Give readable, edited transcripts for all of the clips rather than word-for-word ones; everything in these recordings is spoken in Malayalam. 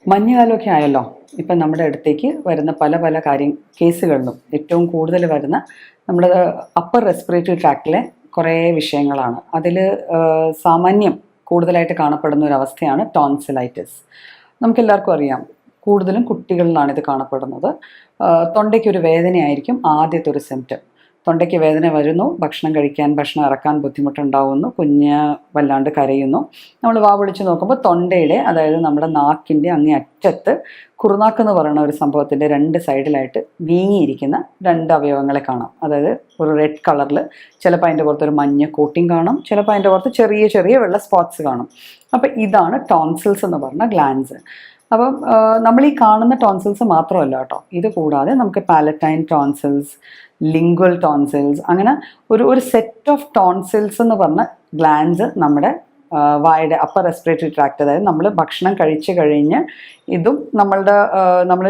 മഞ്ഞുകാലമൊക്കെ ആയല്ലോ. ഇപ്പം നമ്മുടെ അടുത്തേക്ക് വരുന്ന പല പല കേസുകളിലും ഏറ്റവും കൂടുതൽ വരുന്ന നമ്മുടെ അപ്പർ റെസ്പിറേറ്ററി ട്രാക്റ്റിലെ കുറേ വിഷയങ്ങളാണ്. അതിൽ സാമാന്യം കൂടുതലായിട്ട് കാണപ്പെടുന്ന ഒരു അവസ്ഥയാണ് ടോൺസിലൈറ്റിസ്. നമുക്കെല്ലാവർക്കും അറിയാം, കൂടുതലും കുട്ടികളിലാണ് ഇത് കാണപ്പെടുന്നത്. തൊണ്ടയ്ക്കൊരു വേദനയായിരിക്കും ആദ്യത്തെ ഒരു സിംറ്റം. തൊണ്ടയ്ക്ക് വേദന വരുന്നു, ഭക്ഷണം ഇറക്കാൻ ബുദ്ധിമുട്ടുണ്ടാവുന്നു, കുഞ്ഞ് വല്ലാണ്ട് കരയുന്നു. നമ്മൾ വാ പൊളിച്ച് നോക്കുമ്പോൾ തൊണ്ടയുടെ, അതായത് നമ്മുടെ നാക്കിൻ്റെ അങ്ങേ അറ്റത്ത് കുറുനാക്ക് എന്ന് പറയുന്ന ഒരു സംഭവത്തിൻ്റെ 2 സൈഡിലായിട്ട് വീങ്ങിയിരിക്കുന്ന 2 അവയവങ്ങളെ കാണാം. അതായത് ഒരു റെഡ് കളറിൽ, ചിലപ്പോൾ അതിൻ്റെ പുറത്തൊരു മഞ്ഞ കോട്ടിങ് കാണും, ചിലപ്പോൾ അതിൻ്റെ പുറത്ത് ചെറിയ ചെറിയ വെള്ള സ്പോട്ട്സ് കാണും. അപ്പം ഇതാണ് ടോൺസിൽസ് എന്ന് പറഞ്ഞ ഗ്ലാൻസ്. അപ്പം നമ്മൾ ഈ കാണുന്ന ടോൺസിൽസ് മാത്രമല്ല കേട്ടോ, ഇത് കൂടാതെ നമുക്ക് പാലറ്റൈൻ ടോൺസിൽസ്, ലിംഗ്വൽ ടോൺസിൽസ്, അങ്ങനെ ഒരു സെറ്റ് ഓഫ് ടോൺസിൽസ് എന്ന് പറഞ്ഞ ഗ്ലാൻസ് നമ്മുടെ വായുടെ അപ്പർ റെസ്പിറേറ്ററി ട്രാക്ട്, അതായത് നമ്മൾ ഭക്ഷണം കഴിച്ചു കഴിഞ്ഞ് ഇതും നമ്മൾ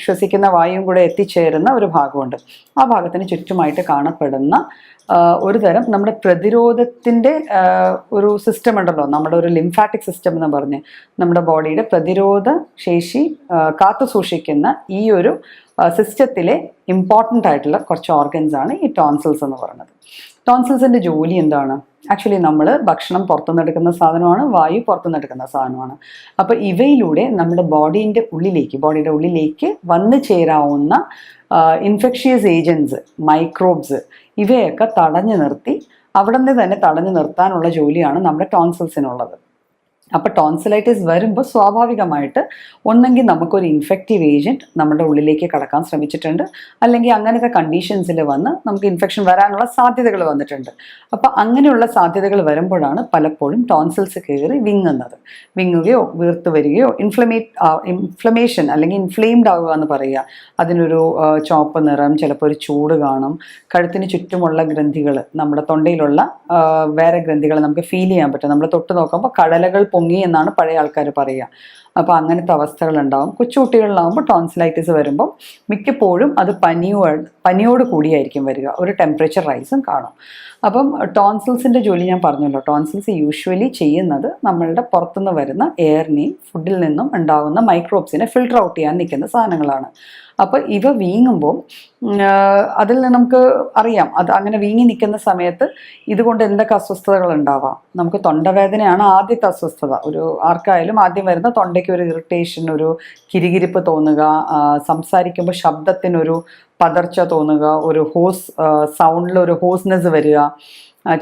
ശ്വസിക്കുന്ന വായുവും കൂടെ എത്തിച്ചേരുന്ന ഒരു ഭാഗമുണ്ട്. ആ ഭാഗത്തിന് ചുറ്റുമായിട്ട് കാണപ്പെടുന്ന ഒരു തരം നമ്മുടെ പ്രതിരോധത്തിൻ്റെ ഒരു സിസ്റ്റം ഉണ്ടല്ലോ, നമ്മുടെ ഒരു ലിംഫാറ്റിക് സിസ്റ്റം എന്ന് പറഞ്ഞ് നമ്മുടെ ബോഡിയുടെ പ്രതിരോധ ശേഷി കാത്തു സൂക്ഷിക്കുന്ന ഈ ഒരു സിസ്റ്റത്തിലെ ഇമ്പോർട്ടൻ്റ് ആയിട്ടുള്ള കുറച്ച് ഓർഗൻസ് ആണ് ഈ ടോൺസിൽസ് എന്ന് പറയുന്നത്. ടോൺസിൽസിൻ്റെ ജോലി എന്താണ്? ആക്ച്വലി നമ്മൾ ഭക്ഷണം പുറത്തുനിന്ന് എടുക്കുന്ന സാധനമാണ്, വായു പുറത്തുനിന്ന് എടുക്കുന്ന സാധനമാണ്. അപ്പോൾ ഇവയിലൂടെ നമ്മുടെ ബോഡിയുടെ ഉള്ളിലേക്ക് വന്നു ചേരാവുന്ന ഇൻഫെക്ഷ്യസ് ഏജൻസ്, മൈക്രോബ്സ്, ഇവയൊക്കെ തടഞ്ഞു നിർത്തി അവിടെ നിന്ന് തന്നെ തടഞ്ഞു നിർത്താനുള്ള ജോലിയാണ് നമ്മുടെ ടോൺസിൽസിനുള്ളത്. അപ്പോൾ ടോൺസിലൈറ്റിസ് വരുമ്പോൾ സ്വാഭാവികമായിട്ട് ഒന്നെങ്കിൽ നമുക്കൊരു ഇൻഫെക്റ്റീവ് ഏജൻറ്റ് നമ്മുടെ ഉള്ളിലേക്ക് കടക്കാൻ ശ്രമിച്ചിട്ടുണ്ട്, അല്ലെങ്കിൽ അങ്ങനത്തെ കണ്ടീഷൻസിൽ വന്ന് നമുക്ക് ഇൻഫെക്ഷൻ വരാനുള്ള സാധ്യതകൾ വന്നിട്ടുണ്ട്. അപ്പോൾ അങ്ങനെയുള്ള സാധ്യതകൾ വരുമ്പോഴാണ് പലപ്പോഴും ടോൺസിൽസ് കയറി വിങ്ങുകയോ വീർത്ത് വരികയോ ഇൻഫ്ലമേഷൻ അല്ലെങ്കിൽ ഇൻഫ്ലെയിംഡ് ആവുക എന്ന് പറയുക. അതിനൊരു ചുവപ്പ് നിറം, ചിലപ്പോൾ ഒരു ചൂട് കാണും. കഴുത്തിന് ചുറ്റുമുള്ള ഗ്രന്ഥികൾ, നമ്മുടെ തൊണ്ടയിലുള്ള വേറെ ഗ്രന്ഥികൾ നമുക്ക് ഫീൽ ചെയ്യാൻ പറ്റും. നമ്മൾ തൊട്ട് നോക്കുമ്പോൾ കടലകൾ പൊങ്ങി എന്നാണ് പഴയ ആൾക്കാർ പറയുക. അപ്പോൾ അങ്ങനത്തെ അവസ്ഥകളുണ്ടാവും. കൊച്ചുകുട്ടികളിലാവുമ്പോൾ ടോൺസിലൈറ്റിസ് വരുമ്പം മിക്കപ്പോഴും അത് പനിയോട് കൂടിയായിരിക്കും വരിക, ഒരു ടെമ്പറേച്ചർ റൈസും കാണും. അപ്പം ടോൺസിൽസിൻ്റെ ജോലി ഞാൻ പറഞ്ഞല്ലോ, ടോൺസിൽസ് യൂഷ്വലി ചെയ്യുന്നത് നമ്മളുടെ പുറത്തുനിന്ന് വരുന്ന എയറിനെയും ഫുഡിൽ നിന്നും ഉണ്ടാകുന്ന മൈക്രോബ്സിനെ ഫിൽട്ടർ ഔട്ട് ചെയ്യാൻ നിൽക്കുന്ന സാധനങ്ങളാണ്. അപ്പോൾ ഇവ വീങ്ങുമ്പോൾ അതിൽ നമുക്ക് അറിയാം, അത് അങ്ങനെ വീങ്ങി നിൽക്കുന്ന സമയത്ത് ഇതുകൊണ്ട് എന്തൊക്കെ അസ്വസ്ഥതകൾ ഉണ്ടാവാം. നമുക്ക് തൊണ്ടവേദനയാണ് ആദ്യത്തെ അസ്വസ്ഥത. ആർക്കായാലും ആദ്യം വരുന്ന തൊണ്ടയ്ക്ക് ഒരു ഇറിറ്റേഷൻ, ഒരു കിരികിരിപ്പ് തോന്നുക, സംസാരിക്കുമ്പോൾ ശബ്ദത്തിനൊരു പതർച്ച തോന്നുക, ഒരു സൗണ്ടിൽ ഒരു ഹോസ്നെസ് വരിക.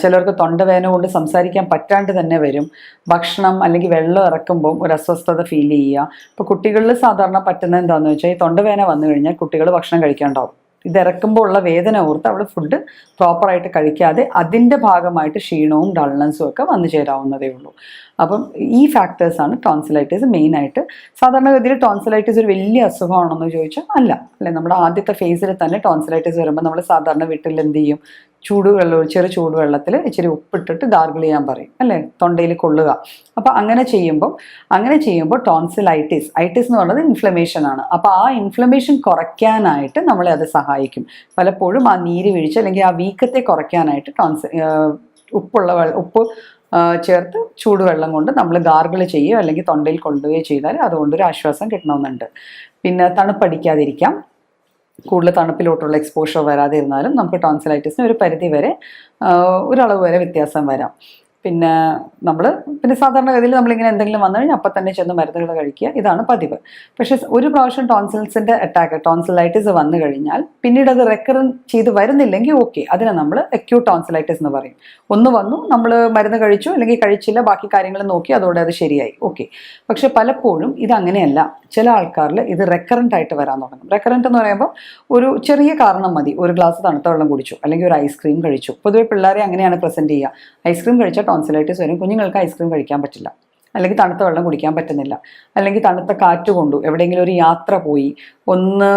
ചിലർക്ക് തൊണ്ടവേദന കൊണ്ട് സംസാരിക്കാൻ പറ്റാണ്ട് തന്നെ വരും. ഭക്ഷണം അല്ലെങ്കിൽ വെള്ളം ഇറക്കുമ്പം ഒരു അസ്വസ്ഥത ഫീൽ ചെയ്യുക. ഇപ്പോൾ കുട്ടികളിൽ സാധാരണ പറ്റുന്നത് എന്താണെന്ന് വെച്ചാൽ, ഈ തൊണ്ടവേദന വന്നു കഴിഞ്ഞാൽ കുട്ടികൾ ഭക്ഷണം കഴിക്കാണ്ടാവും. ഇതിറക്കുമ്പോൾ ഉള്ള വേദന ഓർത്ത് അവിടെ ഫുഡ് പ്രോപ്പറായിട്ട് കഴിക്കാതെ അതിൻ്റെ ഭാഗമായിട്ട് ക്ഷീണവും ഡൾനെസ്സും ഒക്കെ വന്നു ചേരാവുന്നതേ ഉള്ളൂ. അപ്പം ഈ ഫാക്ടേഴ്സാണ് ടോൺസിലൈറ്റിസ് മെയിനായിട്ട്. സാധാരണഗതിയിൽ ടോൺസിലൈറ്റിസ് ഒരു വലിയ അസുഖമാണെന്ന് ചോദിച്ചാൽ അല്ലേ. നമ്മുടെ ആദ്യത്തെ ഫേസിൽ തന്നെ ടോൺസിലൈറ്റിസ് വരുമ്പോൾ നമ്മൾ സാധാരണ വീട്ടിൽ എന്ത് ചെയ്യും? ചെറു ചൂടുവെള്ളത്തിൽ ഇച്ചിരി ഉപ്പിട്ടിട്ട് ഗാർഗിൾ ചെയ്യാൻ പറയും അല്ലേ, തൊണ്ടയിൽ കൊള്ളുക. അപ്പോൾ അങ്ങനെ ചെയ്യുമ്പോൾ ടോൺസിലൈറ്റിസ് എന്ന് പറയുന്നത് ഇൻഫ്ലമേഷൻ ആണ്. അപ്പോൾ ആ ഇൻഫ്ലമേഷൻ കുറയ്ക്കാനായിട്ട് നമ്മളെ അത് സഹായിക്കും. പലപ്പോഴും ആ നീര് വീഴ്ച അല്ലെങ്കിൽ ആ വീക്കത്തെ കുറയ്ക്കാനായിട്ട് ഉപ്പ് ചേർത്ത് ചൂടുവെള്ളം കൊണ്ട് നമ്മൾ ഗാർഗിൾ ചെയ്യുകയോ അല്ലെങ്കിൽ തൊണ്ടയിൽ കൊള്ളുകയോ ചെയ്താൽ അതുകൊണ്ടൊരു ആശ്വാസം കിട്ടണമെന്നുണ്ട്. പിന്നെ തണുപ്പടിക്കാതിരിക്കാം. കൂടുതൽ തണുപ്പിലോട്ടുള്ള എക്സ്പോഷർ വരാതെ ഇരുന്നാലും നമുക്ക് ടോൺസിലൈറ്റിസിന് ഒരു പരിധി വരെ, ഒരളവ് വരെ വ്യത്യാസം വരാം. പിന്നെ സാധാരണഗതിയിൽ നമ്മളിങ്ങനെ എന്തെങ്കിലും വന്നു കഴിഞ്ഞാൽ അപ്പം തന്നെ ചെന്ന് മരുന്നുകൾ കഴിക്കുക, ഇതാണ് പതിവ്. പക്ഷേ ഒരു പ്രാവശ്യം ടോൺസിലൈറ്റിസ് വന്നു കഴിഞ്ഞാൽ പിന്നീട് അത് റെക്കറൻറ്റ് ചെയ്ത് വരുന്നില്ലെങ്കിൽ ഓക്കെ, അതിനെ നമ്മൾ അക്യൂട്ട് ടോൺസിലൈറ്റിസ് എന്ന് പറയും. ഒന്ന് വന്നു, നമ്മൾ മരുന്ന് കഴിച്ചു അല്ലെങ്കിൽ കഴിച്ചില്ല, ബാക്കി കാര്യങ്ങൾ നോക്കി, അതോടെ അത് ശരിയായി, ഓക്കെ. പക്ഷെ പലപ്പോഴും ഇതങ്ങനെയല്ല. ചില ആൾക്കാരിൽ ഇത് റെക്കറൻ്റ് ആയിട്ട് വരാൻ തുടങ്ങും. റെക്കറൻ്റ് എന്ന് പറയുമ്പോൾ ഒരു ചെറിയ കാരണം മതി, ഒരു ഗ്ലാസ് തണുത്ത വെള്ളം കുടിച്ചു അല്ലെങ്കിൽ ഒരു ഐസ്ക്രീം കഴിച്ചു. പൊതുവെ പിള്ളേരെ അങ്ങനെയാണ് പ്രസൻറ്റ് ചെയ്യുക. ഐസ്ക്രീം കഴിച്ചാൽ ടോൺസിലൈറ്റിസ് വരും. കുഞ്ഞുങ്ങൾക്ക് ഐസ്ക്രീം കഴിക്കാൻ പറ്റില്ല, അല്ലെങ്കിൽ തണുത്ത വെള്ളം കുടിക്കാൻ പറ്റുന്നില്ല, അല്ലെങ്കിൽ തണുത്ത കാറ്റ് കൊണ്ടു എവിടെയെങ്കിലും ഒരു യാത്ര പോയി, ഒന്ന്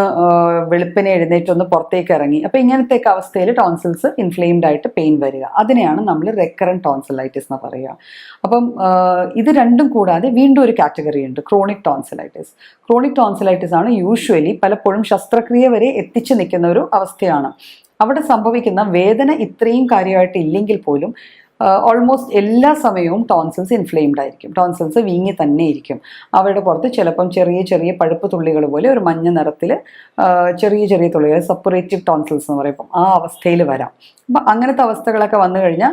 വെളുപ്പിനെ എഴുന്നേറ്റ് ഒന്ന് പുറത്തേക്ക് ഇറങ്ങി, അപ്പോൾ ഇങ്ങനത്തെയൊക്കെ അവസ്ഥയിൽ ടോൺസിൽസ് ഇൻഫ്ലെയിംഡ് ആയിട്ട് പെയിൻ വരിക. അതിനെയാണ് നമ്മൾ റെക്കറൻറ്റ് ടോൺസിലൈറ്റിസ് എന്ന് പറയുക. അപ്പം ഇത് രണ്ടും കൂടാതെ വീണ്ടും ഒരു കാറ്റഗറി ഉണ്ട്, ക്രോണിക് ടോൺസിലൈറ്റിസ്. ക്രോണിക് ടോൺസിലൈറ്റിസ് ആണ് യൂഷ്വലി പലപ്പോഴും ശസ്ത്രക്രിയ വരെ എത്തിച്ചു നിൽക്കുന്ന ഒരു അവസ്ഥയാണ്. അവിടെ സംഭവിക്കുന്ന വേദന ഇത്രയും കാര്യമായിട്ട് ഇല്ലെങ്കിൽ പോലും ഓൾമോസ്റ്റ് എല്ലാ സമയവും ടോൺസിൽസ് ഇൻഫ്ലെയിംഡ് ആയിരിക്കും, ടോൺസിൽസ് വീങ്ങി തന്നെ ഇരിക്കും. അവരുടെ പുറത്ത് ചിലപ്പം ചെറിയ ചെറിയ പഴുപ്പ് തുള്ളികൾ പോലെ ഒരു മഞ്ഞ നിറത്തിൽ ചെറിയ ചെറിയ തുള്ളികൾ, സെപ്പറേറ്റീവ് ടോൺസിൽസ് എന്ന് പറയുമ്പോൾ ആ അവസ്ഥയിൽ വരാം. അപ്പം അങ്ങനത്തെ അവസ്ഥകളൊക്കെ വന്നു കഴിഞ്ഞാൽ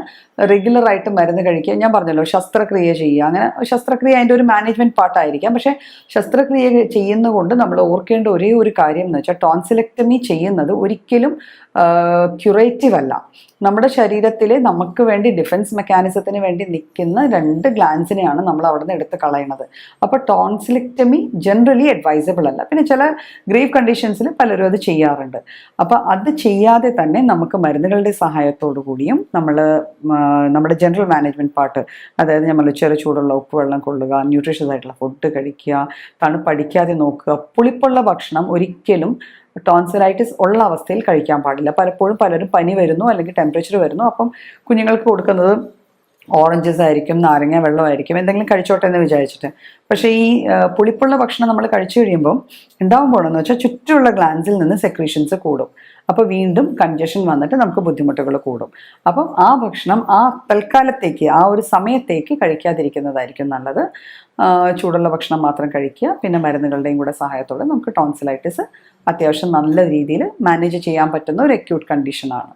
റെഗുലറായിട്ട് മരുന്ന് കഴിക്കുക. ഞാൻ പറഞ്ഞല്ലോ, ശസ്ത്രക്രിയ ചെയ്യുക, അങ്ങനെ ശസ്ത്രക്രിയ അതിൻ്റെ ഒരു മാനേജ്മെൻറ്റ് പാർട്ടായിരിക്കാം. പക്ഷേ ശസ്ത്രക്രിയ ചെയ്യുന്നതുകൊണ്ട് നമ്മൾ ഓർക്കേണ്ട ഒരേ ഒരു കാര്യം എന്ന് വെച്ചാൽ ടോൺസിലെക്ടമി ചെയ്യുന്നത് ഒരിക്കലും ക്യുറേറ്റീവ് അല്ല. നമ്മുടെ ശരീരത്തിലെ നമുക്ക് വേണ്ടി ഡിഫൻസ് മെക്കാനിസത്തിന് വേണ്ടി നിൽക്കുന്ന 2 ഗ്ലാൻസിനെയാണ് നമ്മൾ അവിടെ നിന്ന് എടുത്ത് കളയണത്. അപ്പോൾ ടോൺസിലെക്ടമി ജനറലി അഡ്വൈസബിൾ അല്ല. പിന്നെ ചില ഗ്രേവ് കണ്ടീഷൻസിൽ പലരും അത് ചെയ്യാറുണ്ട്. അപ്പോൾ അത് ചെയ്യാതെ തന്നെ നമുക്ക് മരുന്നുകളുടെ സഹായത്തോടു കൂടിയും നമ്മുടെ ജനറൽ മാനേജ്മെൻറ്റ് പാർട്ട്, അതായത് നമ്മൾ ചെറു ചൂടുള്ള ഉപ്പുവെള്ളം കൊള്ളുക, ന്യൂട്രീഷ്യസ് ആയിട്ടുള്ള ഫുഡ് കഴിക്കുക, തണുപ്പടിക്കാതെ നോക്കുക, പുളിപ്പുള്ള ഭക്ഷണം ഒരിക്കലും ടോൺസിലൈറ്റിസ് ഉള്ള അവസ്ഥയിൽ കഴിക്കാൻ പാടില്ല. പലപ്പോഴും പലരും പനി വരുന്നു അല്ലെങ്കിൽ ടെമ്പറേച്ചർ വരുന്നു, അപ്പം കുഞ്ഞുങ്ങൾക്ക് കൊടുക്കുന്നത് ഓറഞ്ചസ് ആയിരിക്കും, നാരങ്ങ വെള്ളമായിരിക്കും, എന്തെങ്കിലും കഴിച്ചോട്ടെ എന്ന് വിചാരിച്ചിട്ട്. പക്ഷേ ഈ പുളിപ്പുള്ള ഭക്ഷണം നമ്മൾ കഴിച്ചു കഴിയുമ്പം ഉണ്ടാവാൻ പോകണമെന്ന് വെച്ചാൽ ചുറ്റുമുള്ള ഗ്ലാൻസിൽ നിന്ന് സെക്രീഷൻസ് കൂടും. അപ്പോൾ വീണ്ടും കൺജഷൻ വന്നിട്ട് നമുക്ക് ബുദ്ധിമുട്ടുകൾ കൂടും. അപ്പം ആ ഭക്ഷണം ആ തൽക്കാലത്തേക്ക്, ആ ഒരു സമയത്തേക്ക് കഴിക്കാതിരിക്കുന്നതായിരിക്കും നല്ലത്. ചൂടുള്ള ഭക്ഷണം മാത്രം കഴിക്കുക. പിന്നെ മരുന്നുകളുടെയും കൂടെ സഹായത്തോടെ നമുക്ക് ടോൺസിലൈറ്റിസ് അത്യാവശ്യം നല്ല രീതിയിൽ മാനേജ് ചെയ്യാൻ പറ്റുന്ന ഒരു അക്യൂട്ട് കണ്ടീഷനാണ്.